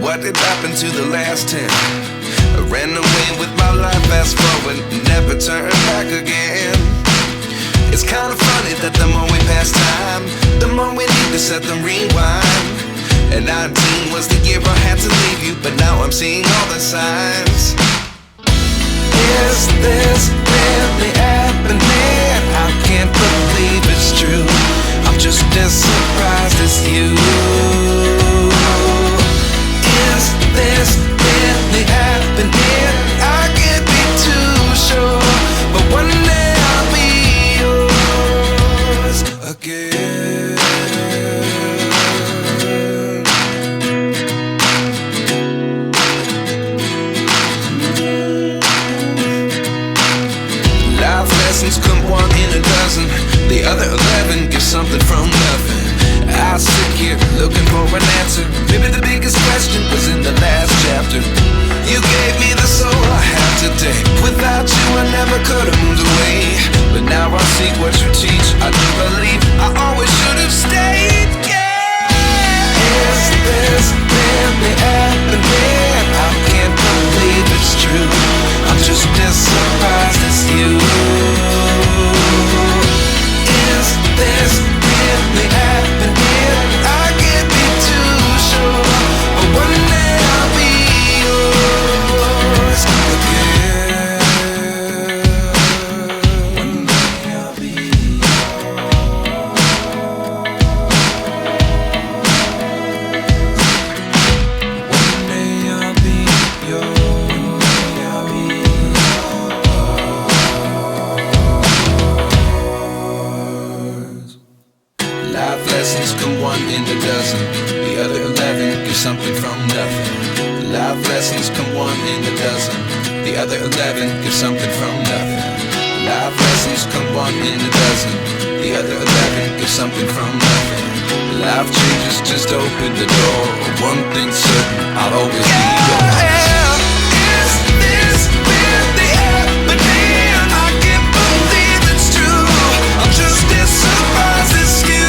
What did happen to the last 10? I ran away with my life, fast forward, never turn back again. It's kind of funny that the more we pass time, the more we need to set them rewind. And 19 was the year I had to leave you, but now I'm seeing all the signs. Is this really happening? I can't believe it's true. I'm just as surprised as you. Is this really happening? I can't be too sure, but one day I'll be yours again. Life lessons come one in a dozen. The other 11 give something from nothing. I sit here looking for an answer. Maybe the biggest question was in the last chapter. You gave me the soul I have today. Without you I never could have moved away. But now I see what you teach. I do believe I always should have stayed. Yeah. Is this really happening? I can't believe it's true. I'm just as surprised as you. Is this really happening? I can't be too sure, but one day I'll be yours again. One day I'll be yours. One day I'll be yours. One day I'll be yours. Life lessons come one in a dozen. The other 11 give something from nothing. Life lessons come one in a dozen. The other 11 give something from nothing. Life lessons come one in a dozen. The other 11 give something from nothing. Life changes, just open the door. One thing's certain, I'll always be yours. Is this really happening? I can't believe it's true. I'm just as surprised as you.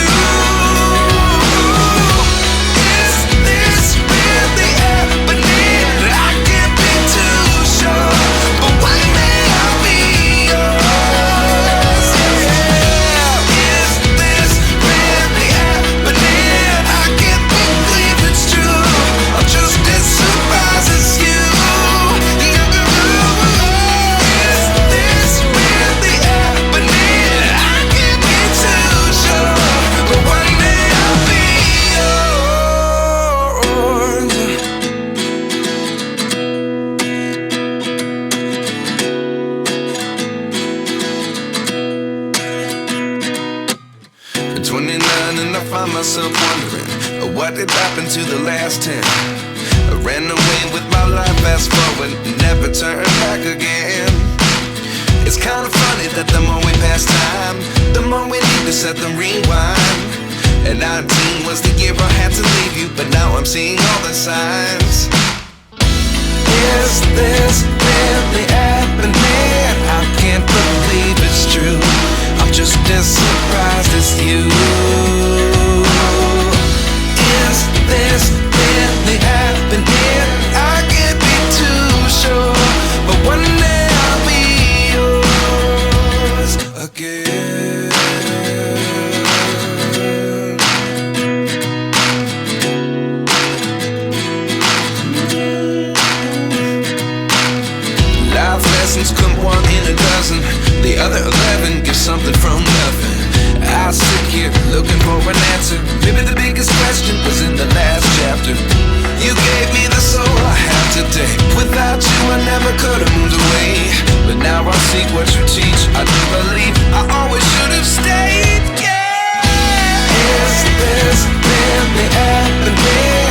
Myself wondering what did happen to the last 10. I ran away with my life, fast forward, never turn back again. It's kind of funny that the more we pass time, the more we need to set them rewind. And 19 was the year I had to leave you, but now I'm seeing all the signs. Is this really happening? I can't believe it's true. I'm just as surprised as you. Is this really happening? I can't be too sure, but one day I'll be yours again. Life lessons come one in a dozen. The other 11 give something from nothing. I sit here looking for an answer. Maybe the biggest question was in the last chapter. You gave me the soul I have today. Without you I never could have moved away. But now I see what you teach. I do believe I always should have stayed. Yeah. Is this really happening?